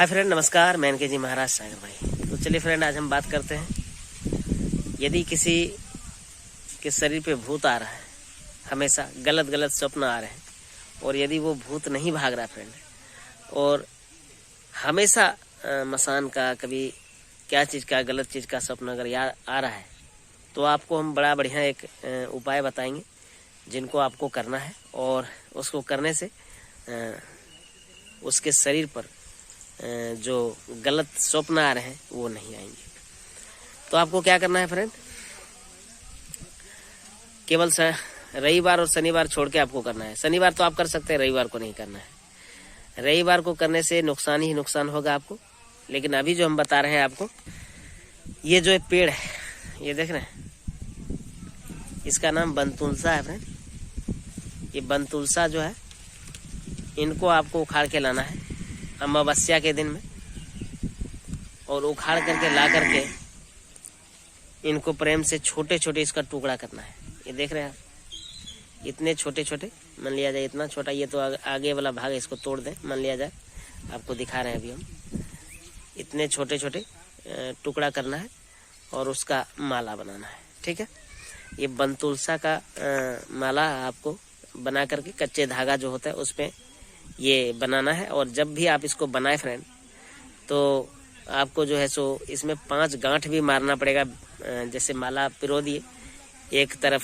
Hi friend, नमस्कार। मैं N K जी महाराज सागर भाई। तो चलिए फ्रेंड, आज हम बात करते हैं, यदि किसी के शरीर पे भूत आ रहा है, हमेशा गलत गलत स्वप्न आ रहे हैं, और यदि वो भूत नहीं भाग रहा फ्रेंड, और हमेशा मसान का, कभी क्या चीज़ का, गलत चीज़ का स्वप्न अगर याद आ रहा है, तो आपको हम बड़ा बढ़िया एक उपाय बताएंगे जिनको आपको करना है, और उसको करने से उसके शरीर पर जो गलत स्वप्न आ रहे हैं वो नहीं आएंगे। तो आपको क्या करना है फ्रेंड, केवल रविवार और शनिवार छोड़ के आपको करना है। शनिवार तो आप कर सकते हैं, रविवार को नहीं करना है। रविवार को करने से नुकसान ही नुकसान होगा आपको। लेकिन अभी जो हम बता रहे हैं आपको, ये जो पेड़ है, ये देख रहे हैं, इसका नाम बनतुलसा है फ्रेंड। ये बनतुलसा जो है, इनको आपको उखाड़ के लाना है अमावस्या के दिन में, और उखाड़ करके ला करके इनको प्रेम से छोटे छोटे इसका टुकड़ा करना है। ये देख रहे हैं आप, इतने छोटे छोटे, मान लिया जाए इतना छोटा, ये तो आगे वाला भाग है, इसको तोड़ दें, मान लिया जाए, आपको दिखा रहे हैं अभी हम। इतने छोटे छोटे टुकड़ा करना है और उसका माला बनाना है, ठीक है। ये बनतुलसा का माला आपको बना करके कच्चे धागा जो होता है उस पर ये बनाना है। और जब भी आप इसको बनाए फ्रेंड, तो आपको जो है सो इसमें 5 गांठ भी मारना पड़ेगा। जैसे माला पिरो दिए, एक तरफ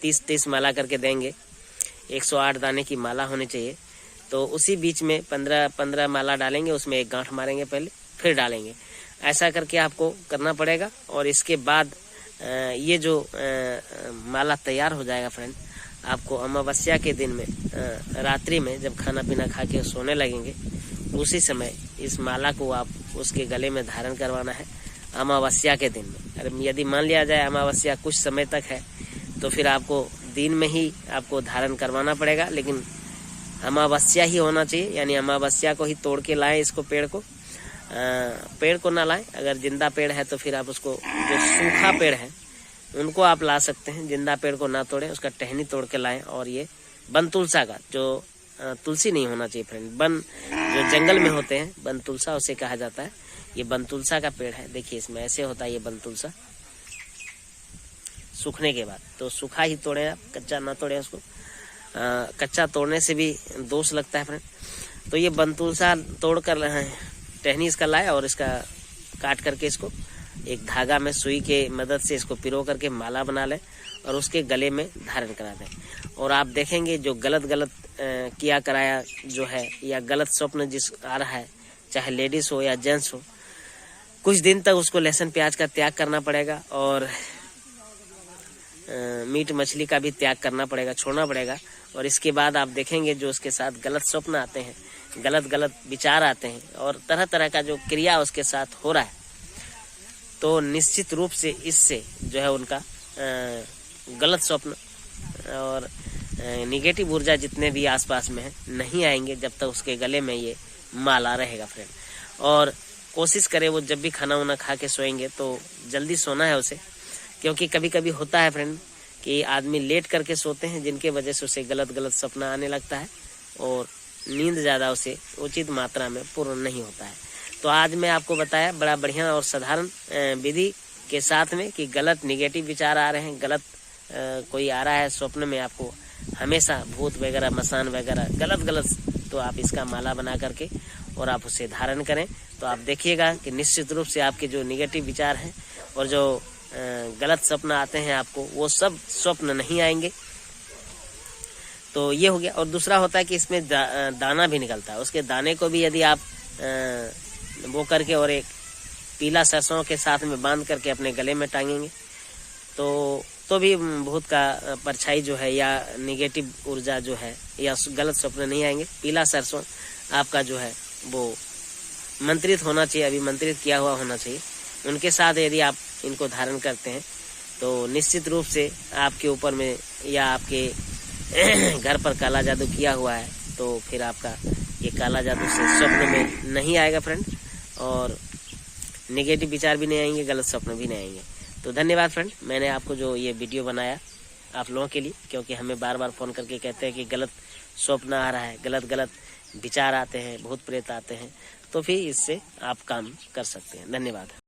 30-30 माला करके देंगे, 108 दाने की माला होनी चाहिए। तो उसी बीच में 15-15 माला डालेंगे, उसमें एक गांठ मारेंगे पहले, फिर डालेंगे। ऐसा करके आपको करना पड़ेगा। और इसके बाद ये जो माला तैयार हो जाएगा फ्रेंड, आपको अमावस्या के दिन में रात्रि में जब खाना पीना खा के सोने लगेंगे, उसी समय इस माला को आप उसके गले में धारण करवाना है अमावस्या के दिन में। अरे यदि मान लिया जाए अमावस्या कुछ समय तक है, तो फिर आपको दिन में ही आपको धारण करवाना पड़ेगा, लेकिन अमावस्या ही होना चाहिए। यानी अमावस्या को ही तोड़ के लाएं इसको, पेड़ को ना लाएं। अगर जिंदा पेड़ है तो फिर आप उसको, जो सूखा पेड़ है उनको आप ला सकते हैं, जिंदा पेड़ को ना तोड़ें, उसका टहनी तोड़ के लाएं। और ये बनतुलसा का, जो तुलसी नहीं होना चाहिए फ्रेंड, बन जो जंगल में होते हैं, बनतुलसा उसे कहा जाता है। ये बनतुलसा का पेड़ है, देखिए इसमें ऐसे होता है ये बनतुलसा। सूखने के बाद तो सूखा ही तोड़ें आप, कच्चा ना तोड़ें उसको। कच्चा तोड़ने से भी दोष लगता है फ्रेंड। तो ये बनतुलसा तोड़ कर टहनी इसका लाए, और इसका काट करके इसको एक धागा में सुई के मदद से इसको पिरो करके माला बना लें, और उसके गले में धारण करा दें। और आप देखेंगे जो गलत किया कराया जो है, या गलत स्वप्न जिस आ रहा है, चाहे लेडीज हो या जेंट्स हो, कुछ दिन तक उसको लहसुन प्याज का त्याग करना पड़ेगा, और मीट मछली का भी त्याग करना पड़ेगा, छोड़ना पड़ेगा। और इसके बाद आप देखेंगे जो उसके साथ गलत स्वप्न आते हैं, गलत विचार आते हैं, और तरह तरह का जो क्रिया उसके साथ हो रहा है, तो निश्चित रूप से इससे जो है उनका गलत स्वप्न और निगेटिव ऊर्जा जितने भी आसपास में है नहीं आएंगे, जब तक उसके गले में ये माला रहेगा फ्रेंड। और कोशिश करें वो जब भी खाना वाना खा के सोएंगे तो जल्दी सोना है उसे, क्योंकि कभी कभी होता है फ्रेंड कि आदमी लेट करके सोते हैं, जिनके वजह से उसे गलत सपना आने लगता है, और नींद ज़्यादा उसे उचित मात्रा में पूर्ण नहीं होता है। तो आज मैं आपको बताया बड़ा बढ़िया और साधारण विधि के साथ में कि गलत निगेटिव विचार आ रहे हैं, गलत कोई आ रहा है स्वप्न में आपको, हमेशा भूत वगैरह, मसान वगैरह, गलत, तो आप इसका माला बना करके और आप उसे धारण करें, तो आप देखिएगा कि निश्चित रूप से आपके जो निगेटिव विचार हैं और जो गलत स्वप्न आते हैं आपको, वो सब स्वप्न नहीं आएंगे। तो ये हो गया। और दूसरा होता है कि इसमें दाना भी निकलता है, उसके दाने को भी यदि आप वो करके और एक पीला सरसों के साथ में बांध करके अपने गले में टांगेंगे, तो भी भूत का परछाई जो है, या निगेटिव ऊर्जा जो है, या गलत स्वप्न नहीं आएंगे। पीला सरसों आपका जो है वो मंत्रित होना चाहिए, अभी मंत्रित किया हुआ होना चाहिए। उनके साथ यदि आप इनको धारण करते हैं, तो निश्चित रूप से आपके ऊपर में या आपके घर पर काला जादू किया हुआ है, तो फिर आपका ये काला जादू से स्वप्न में नहीं आएगा फ्रेंड, और नेगेटिव विचार भी नहीं आएंगे, गलत स्वप्न भी नहीं आएंगे। तो धन्यवाद फ्रेंड, मैंने आपको जो ये वीडियो बनाया आप लोगों के लिए, क्योंकि हमें बार बार फ़ोन करके कहते हैं कि गलत स्वप्न आ रहा है, गलत विचार आते हैं, भूत प्रेत आते हैं, तो फिर इससे आप काम कर सकते हैं। धन्यवाद।